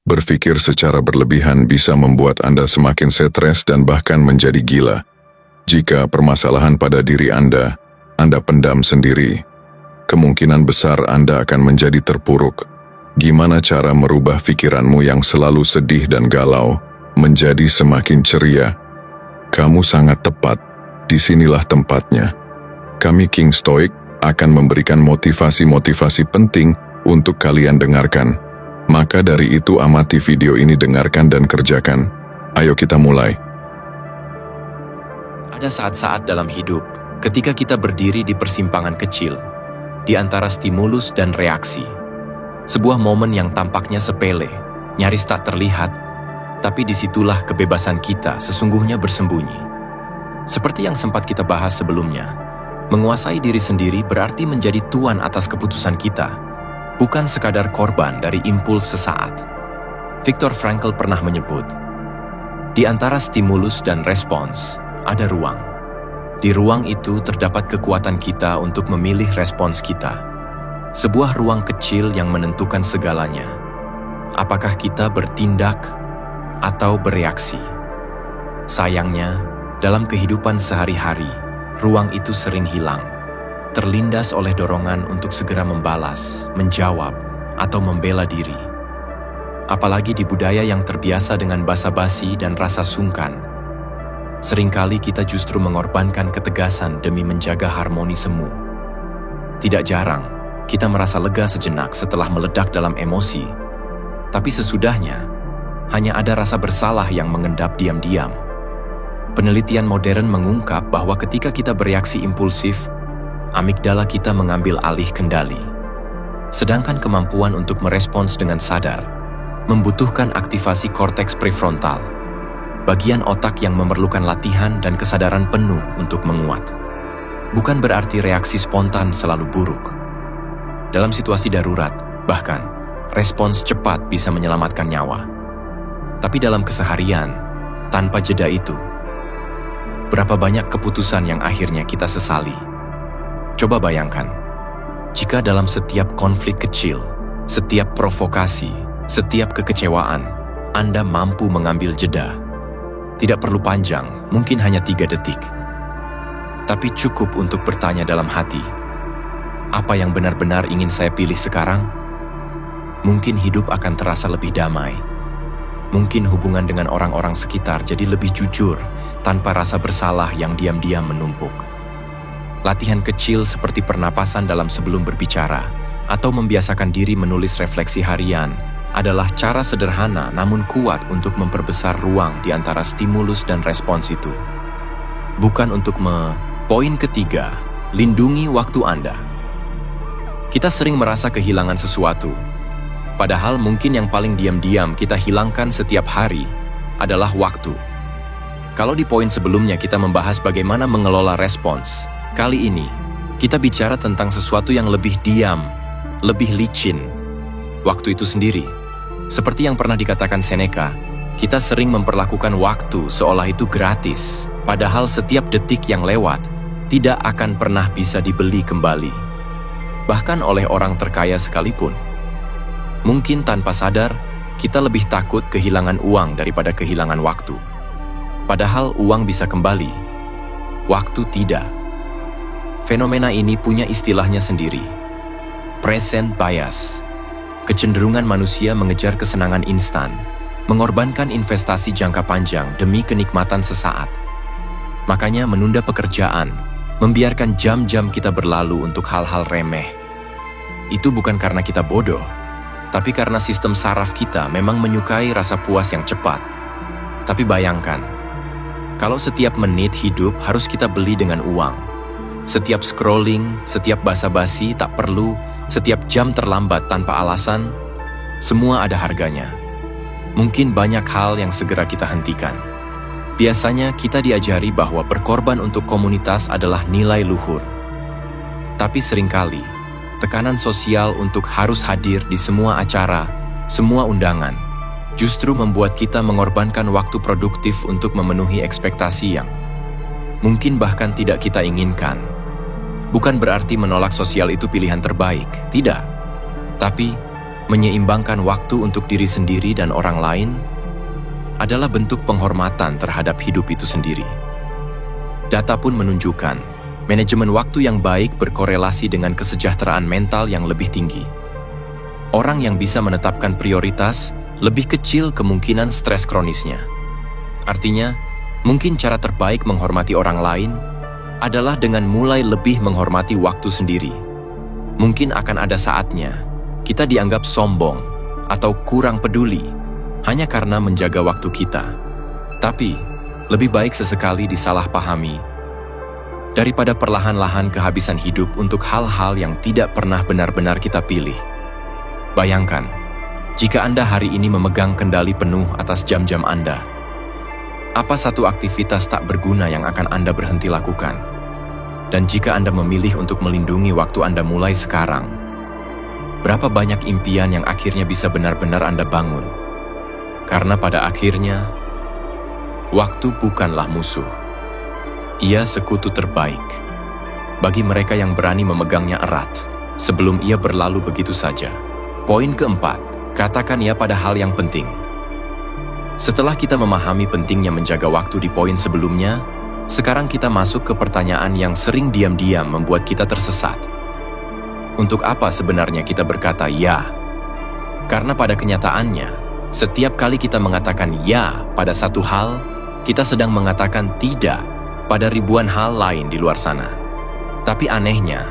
Berpikir secara berlebihan bisa membuat Anda semakin stres dan bahkan menjadi gila. Jika permasalahan pada diri Anda pendam sendiri, kemungkinan besar Anda akan menjadi terpuruk. Gimana cara merubah pikiranmu yang selalu sedih dan galau menjadi semakin ceria? Kamu sangat tepat, disinilah tempatnya. Kami King Stoic akan memberikan motivasi-motivasi penting untuk kalian dengarkan. Maka dari itu amati video ini, dengarkan dan kerjakan. Ayo kita mulai. Ada saat-saat dalam hidup ketika kita berdiri di persimpangan kecil, di antara stimulus dan reaksi. Sebuah momen yang tampaknya sepele, nyaris tak terlihat, tapi disitulah kebebasan kita sesungguhnya bersembunyi. Seperti yang sempat kita bahas sebelumnya, menguasai diri sendiri berarti menjadi tuan atas keputusan kita, bukan sekadar korban dari impuls sesaat. Viktor Frankl pernah menyebut, di antara stimulus dan respons, ada ruang. Di ruang itu terdapat kekuatan kita untuk memilih respons kita. Sebuah ruang kecil yang menentukan segalanya. Apakah kita bertindak atau bereaksi? Sayangnya, dalam kehidupan sehari-hari, ruang itu sering hilang, terlindas oleh dorongan untuk segera membalas, menjawab, atau membela diri. Apalagi di budaya yang terbiasa dengan basa-basi dan rasa sungkan, seringkali kita justru mengorbankan ketegasan demi menjaga harmoni semu. Tidak jarang, kita merasa lega sejenak setelah meledak dalam emosi, tapi sesudahnya, hanya ada rasa bersalah yang mengendap diam-diam. Penelitian modern mengungkap bahwa ketika kita bereaksi impulsif, amigdala kita mengambil alih kendali. Sedangkan kemampuan untuk merespons dengan sadar membutuhkan aktivasi korteks prefrontal, bagian otak yang memerlukan latihan dan kesadaran penuh untuk menguat. Bukan berarti reaksi spontan selalu buruk. Dalam situasi darurat, bahkan, respons cepat bisa menyelamatkan nyawa. Tapi dalam keseharian, tanpa jeda itu, berapa banyak keputusan yang akhirnya kita sesali? Coba bayangkan, jika dalam setiap konflik kecil, setiap provokasi, setiap kekecewaan, Anda mampu mengambil jeda. Tidak perlu panjang, mungkin hanya 3 detik. Tapi cukup untuk bertanya dalam hati, apa yang benar-benar ingin saya pilih sekarang? Mungkin hidup akan terasa lebih damai. Mungkin hubungan dengan orang-orang sekitar jadi lebih jujur, tanpa rasa bersalah yang diam-diam menumpuk. Latihan kecil seperti pernapasan dalam sebelum berbicara, atau membiasakan diri menulis refleksi harian, adalah cara sederhana namun kuat untuk memperbesar ruang di antara stimulus dan respons itu. Bukan untuk Poin ketiga, lindungi waktu Anda. Kita sering merasa kehilangan sesuatu, padahal mungkin yang paling diam-diam kita hilangkan setiap hari adalah waktu. Kalau di poin sebelumnya kita membahas bagaimana mengelola respons, kali ini kita bicara tentang sesuatu yang lebih diam, lebih licin, waktu itu sendiri. Seperti yang pernah dikatakan Seneca, kita sering memperlakukan waktu seolah itu gratis, padahal setiap detik yang lewat tidak akan pernah bisa dibeli kembali. Bahkan oleh orang terkaya sekalipun. Mungkin tanpa sadar, kita lebih takut kehilangan uang daripada kehilangan waktu. Padahal uang bisa kembali, waktu tidak. Fenomena ini punya istilahnya sendiri. Present bias. Kecenderungan manusia mengejar kesenangan instan, mengorbankan investasi jangka panjang demi kenikmatan sesaat. Makanya menunda pekerjaan, membiarkan jam-jam kita berlalu untuk hal-hal remeh. Itu bukan karena kita bodoh, tapi karena sistem saraf kita memang menyukai rasa puas yang cepat. Tapi bayangkan, kalau setiap menit hidup harus kita beli dengan uang. Setiap scrolling, setiap basa-basi tak perlu, setiap jam terlambat tanpa alasan, semua ada harganya. Mungkin banyak hal yang segera kita hentikan. Biasanya kita diajari bahwa berkorban untuk komunitas adalah nilai luhur. Tapi seringkali, tekanan sosial untuk harus hadir di semua acara, semua undangan, justru membuat kita mengorbankan waktu produktif untuk memenuhi ekspektasi yang mungkin bahkan tidak kita inginkan. Bukan berarti menolak sosial itu pilihan terbaik, tidak. Tapi, menyeimbangkan waktu untuk diri sendiri dan orang lain, adalah bentuk penghormatan terhadap hidup itu sendiri. Data pun menunjukkan, manajemen waktu yang baik berkorelasi dengan kesejahteraan mental yang lebih tinggi. Orang yang bisa menetapkan prioritas, lebih kecil kemungkinan stres kronisnya. Artinya, mungkin cara terbaik menghormati orang lain adalah dengan mulai lebih menghormati waktu sendiri. Mungkin akan ada saatnya kita dianggap sombong atau kurang peduli hanya karena menjaga waktu kita. Tapi, lebih baik sesekali disalahpahami daripada perlahan-lahan kehabisan hidup untuk hal-hal yang tidak pernah benar-benar kita pilih. Bayangkan, jika Anda hari ini memegang kendali penuh atas jam-jam Anda, apa satu aktivitas tak berguna yang akan Anda berhenti lakukan? Dan jika Anda memilih untuk melindungi waktu Anda mulai sekarang, berapa banyak impian yang akhirnya bisa benar-benar Anda bangun? Karena pada akhirnya, waktu bukanlah musuh. Ia sekutu terbaik bagi mereka yang berani memegangnya erat sebelum ia berlalu begitu saja. Poin keempat, katakan ya pada hal yang penting. Setelah kita memahami pentingnya menjaga waktu di poin sebelumnya, sekarang kita masuk ke pertanyaan yang sering diam-diam membuat kita tersesat. Untuk apa sebenarnya kita berkata ya? Karena pada kenyataannya, setiap kali kita mengatakan ya pada satu hal, kita sedang mengatakan tidak pada ribuan hal lain di luar sana. Tapi anehnya,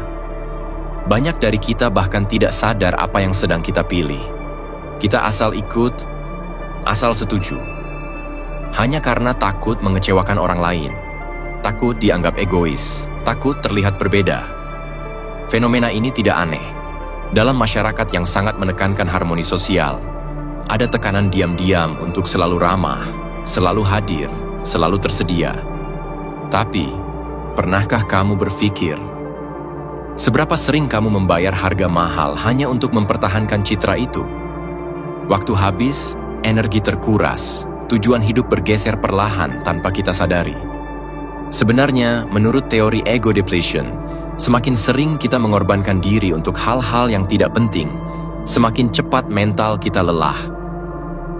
banyak dari kita bahkan tidak sadar apa yang sedang kita pilih. Kita asal ikut, asal setuju. Hanya karena takut mengecewakan orang lain, takut dianggap egois, takut terlihat berbeda. Fenomena ini tidak aneh. Dalam masyarakat yang sangat menekankan harmoni sosial, ada tekanan diam-diam untuk selalu ramah, selalu hadir, selalu tersedia. Tapi, pernahkah kamu berpikir, seberapa sering kamu membayar harga mahal hanya untuk mempertahankan citra itu? Waktu habis, energi terkuras, tujuan hidup bergeser perlahan tanpa kita sadari. Sebenarnya, menurut teori ego depletion, semakin sering kita mengorbankan diri untuk hal-hal yang tidak penting, semakin cepat mental kita lelah.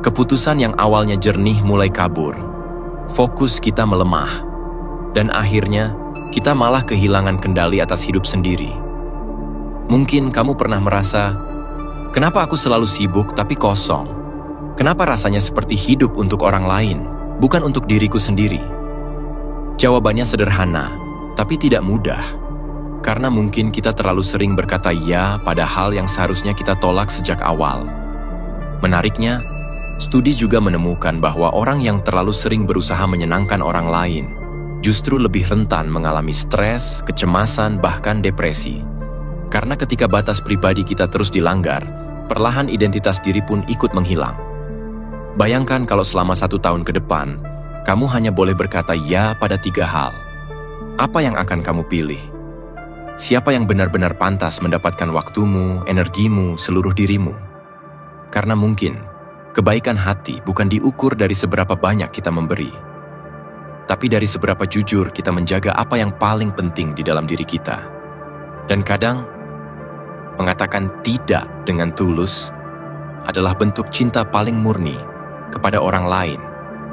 Keputusan yang awalnya jernih mulai kabur, fokus kita melemah, dan akhirnya kita malah kehilangan kendali atas hidup sendiri. Mungkin kamu pernah merasa, kenapa aku selalu sibuk tapi kosong? Kenapa rasanya seperti hidup untuk orang lain, bukan untuk diriku sendiri? Jawabannya sederhana, tapi tidak mudah. Karena mungkin kita terlalu sering berkata ya pada hal yang seharusnya kita tolak sejak awal. Menariknya, studi juga menemukan bahwa orang yang terlalu sering berusaha menyenangkan orang lain justru lebih rentan mengalami stres, kecemasan, bahkan depresi. Karena ketika batas pribadi kita terus dilanggar, perlahan identitas diri pun ikut menghilang. Bayangkan kalau selama 1 tahun ke depan, kamu hanya boleh berkata ya pada 3 hal. Apa yang akan kamu pilih? Siapa yang benar-benar pantas mendapatkan waktumu, energimu, seluruh dirimu? Karena mungkin, kebaikan hati bukan diukur dari seberapa banyak kita memberi, tapi dari seberapa jujur kita menjaga apa yang paling penting di dalam diri kita. Dan kadang, mengatakan tidak dengan tulus adalah bentuk cinta paling murni kepada orang lain,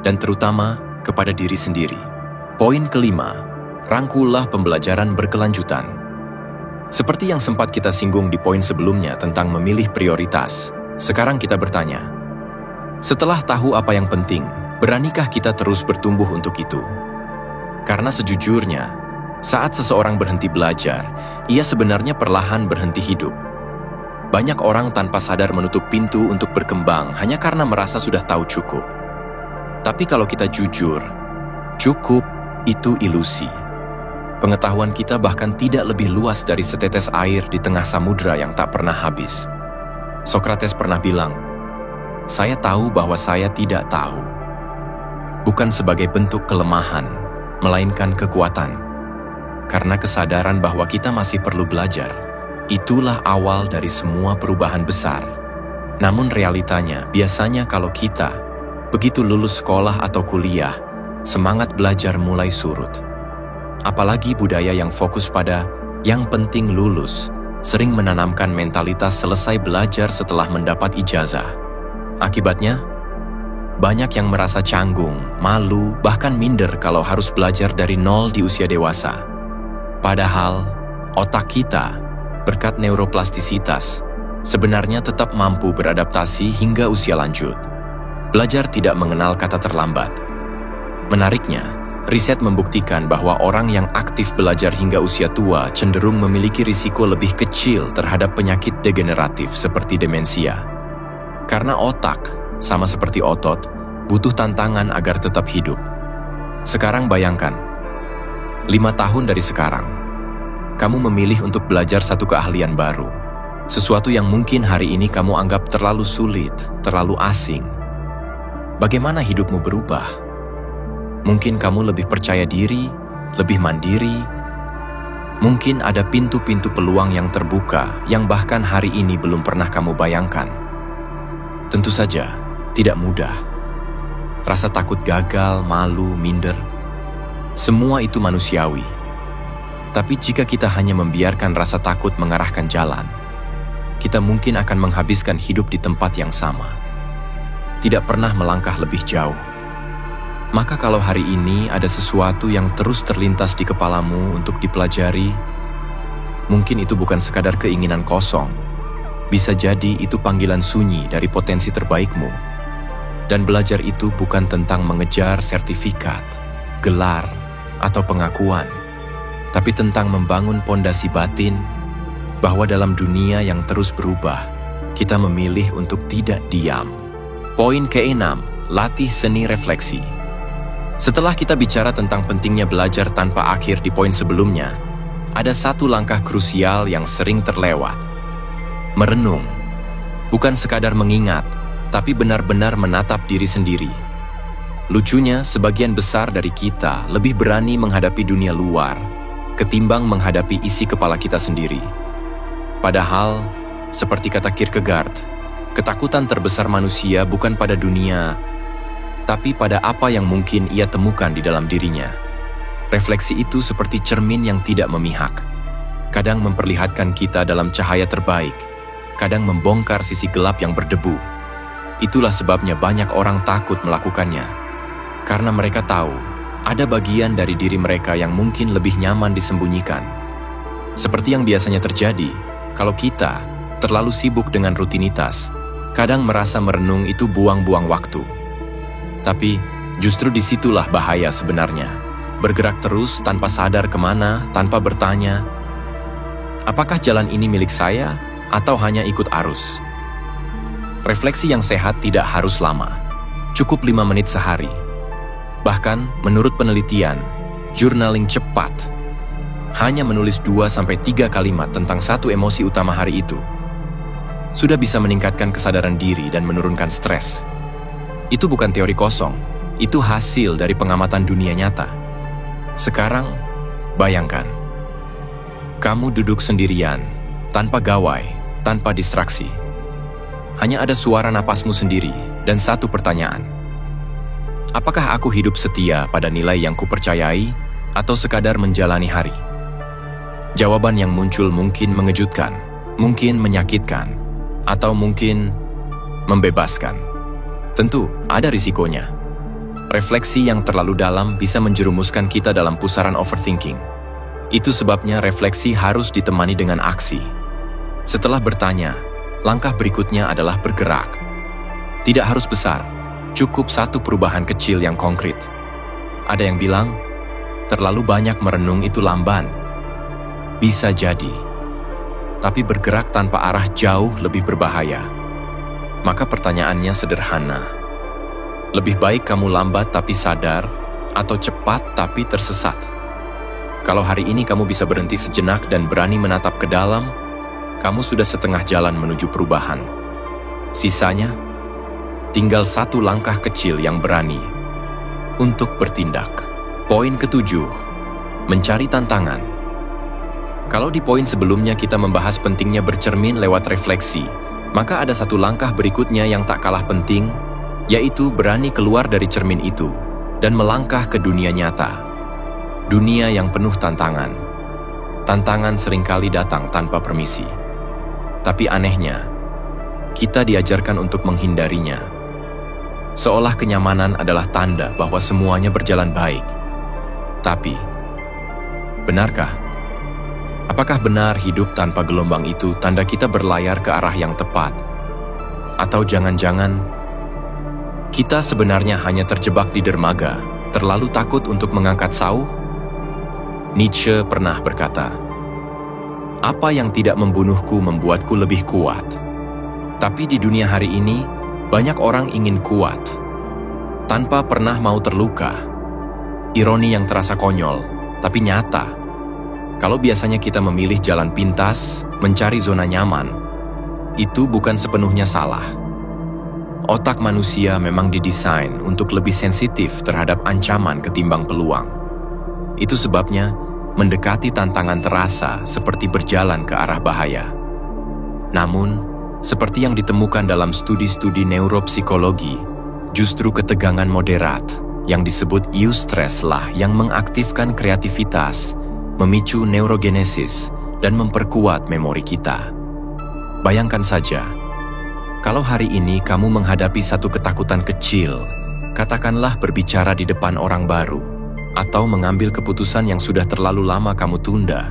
dan terutama kepada diri sendiri. Poin kelima, rangkullah pembelajaran berkelanjutan. Seperti yang sempat kita singgung di poin sebelumnya tentang memilih prioritas, sekarang kita bertanya, setelah tahu apa yang penting, beranikah kita terus bertumbuh untuk itu? Karena sejujurnya, saat seseorang berhenti belajar, ia sebenarnya perlahan berhenti hidup. Banyak orang tanpa sadar menutup pintu untuk berkembang hanya karena merasa sudah tahu cukup. Tapi kalau kita jujur, cukup itu ilusi. Pengetahuan kita bahkan tidak lebih luas dari setetes air di tengah samudera yang tak pernah habis. Sokrates pernah bilang, "Saya tahu bahwa saya tidak tahu." Bukan sebagai bentuk kelemahan, melainkan kekuatan. Karena kesadaran bahwa kita masih perlu belajar, itulah awal dari semua perubahan besar. Namun realitanya, biasanya kalau kita begitu lulus sekolah atau kuliah, semangat belajar mulai surut. Apalagi budaya yang fokus pada yang penting lulus, sering menanamkan mentalitas selesai belajar setelah mendapat ijazah. Akibatnya, banyak yang merasa canggung, malu, bahkan minder kalau harus belajar dari nol di usia dewasa. Padahal, otak kita, berkat neuroplastisitas, sebenarnya tetap mampu beradaptasi hingga usia lanjut. Belajar tidak mengenal kata terlambat. Menariknya, riset membuktikan bahwa orang yang aktif belajar hingga usia tua cenderung memiliki risiko lebih kecil terhadap penyakit degeneratif seperti demensia. Karena otak, sama seperti otot, butuh tantangan agar tetap hidup. Sekarang bayangkan, 5 tahun dari sekarang, kamu memilih untuk belajar satu keahlian baru. Sesuatu yang mungkin hari ini kamu anggap terlalu sulit, terlalu asing. Bagaimana hidupmu berubah? Mungkin kamu lebih percaya diri, lebih mandiri. Mungkin ada pintu-pintu peluang yang terbuka yang bahkan hari ini belum pernah kamu bayangkan. Tentu saja, tidak mudah. Rasa takut gagal, malu, minder, semua itu manusiawi. Tapi jika kita hanya membiarkan rasa takut mengarahkan jalan, kita mungkin akan menghabiskan hidup di tempat yang sama. Tidak pernah melangkah lebih jauh. Maka kalau hari ini ada sesuatu yang terus terlintas di kepalamu untuk dipelajari, mungkin itu bukan sekadar keinginan kosong. Bisa jadi itu panggilan sunyi dari potensi terbaikmu. Dan belajar itu bukan tentang mengejar sertifikat, gelar, atau pengakuan, tapi tentang membangun pondasi batin bahwa dalam dunia yang terus berubah, kita memilih untuk tidak diam. Poin ke-6, latih seni refleksi. Setelah kita bicara tentang pentingnya belajar tanpa akhir di poin sebelumnya, ada satu langkah krusial yang sering terlewat. Merenung, bukan sekadar mengingat, tapi benar-benar menatap diri sendiri. Lucunya, sebagian besar dari kita lebih berani menghadapi dunia luar ketimbang menghadapi isi kepala kita sendiri. Padahal, seperti kata Kierkegaard, ketakutan terbesar manusia bukan pada dunia, tapi pada apa yang mungkin ia temukan di dalam dirinya. Refleksi itu seperti cermin yang tidak memihak. Kadang memperlihatkan kita dalam cahaya terbaik, kadang membongkar sisi gelap yang berdebu. Itulah sebabnya banyak orang takut melakukannya. Karena mereka tahu, ada bagian dari diri mereka yang mungkin lebih nyaman disembunyikan. Seperti yang biasanya terjadi, kalau kita terlalu sibuk dengan rutinitas, kadang merasa merenung itu buang-buang waktu. Tapi justru disitulah bahaya sebenarnya. Bergerak terus tanpa sadar kemana, tanpa bertanya, apakah jalan ini milik saya atau hanya ikut arus? Refleksi yang sehat tidak harus lama, cukup 5 menit sehari. Bahkan, menurut penelitian, journaling cepat, hanya menulis 2-3 kalimat tentang satu emosi utama hari itu, sudah bisa meningkatkan kesadaran diri dan menurunkan stres. Itu bukan teori kosong, itu hasil dari pengamatan dunia nyata. Sekarang, bayangkan, kamu duduk sendirian, tanpa gawai, tanpa distraksi. Hanya ada suara napasmu sendiri dan satu pertanyaan. Apakah aku hidup setia pada nilai yang kupercayai atau sekadar menjalani hari? Jawaban yang muncul mungkin mengejutkan, mungkin menyakitkan, atau mungkin membebaskan. Tentu, ada risikonya. Refleksi yang terlalu dalam bisa menjerumuskan kita dalam pusaran overthinking. Itu sebabnya refleksi harus ditemani dengan aksi. Setelah bertanya, langkah berikutnya adalah bergerak. Tidak harus besar, cukup satu perubahan kecil yang konkret. Ada yang bilang, terlalu banyak merenung itu lamban. Bisa jadi. Tapi bergerak tanpa arah jauh lebih berbahaya. Maka pertanyaannya sederhana. Lebih baik kamu lambat tapi sadar, atau cepat tapi tersesat? Kalau hari ini kamu bisa berhenti sejenak dan berani menatap ke dalam, kamu sudah setengah jalan menuju perubahan. Sisanya, tinggal satu langkah kecil yang berani untuk bertindak. Poin ke-7, mencari tantangan. Kalau di poin sebelumnya kita membahas pentingnya bercermin lewat refleksi, maka ada satu langkah berikutnya yang tak kalah penting, yaitu berani keluar dari cermin itu dan melangkah ke dunia nyata. Dunia yang penuh tantangan. tantangan seringkali datang tanpa permisi. Tapi anehnya, kita diajarkan untuk menghindarinya. Seolah kenyamanan adalah tanda bahwa semuanya berjalan baik. Tapi, benarkah? Apakah benar hidup tanpa gelombang itu tanda kita berlayar ke arah yang tepat? Atau jangan-jangan kita sebenarnya hanya terjebak di dermaga, terlalu takut untuk mengangkat sauh? Nietzsche pernah berkata, "Apa yang tidak membunuhku membuatku lebih kuat." Tapi di dunia hari ini, banyak orang ingin kuat, tanpa pernah mau terluka. Ironi yang terasa konyol, tapi nyata. Kalau biasanya kita memilih jalan pintas, mencari zona nyaman, itu bukan sepenuhnya salah. Otak manusia memang didesain untuk lebih sensitif terhadap ancaman ketimbang peluang. Itu sebabnya, mendekati tantangan terasa seperti berjalan ke arah bahaya. Namun, seperti yang ditemukan dalam studi-studi neuropsikologi, justru ketegangan moderat yang disebut eustress lah yang mengaktifkan kreativitas, memicu neurogenesis, dan memperkuat memori kita. Bayangkan saja, kalau hari ini kamu menghadapi satu ketakutan kecil, katakanlah berbicara di depan orang baru, atau mengambil keputusan yang sudah terlalu lama kamu tunda,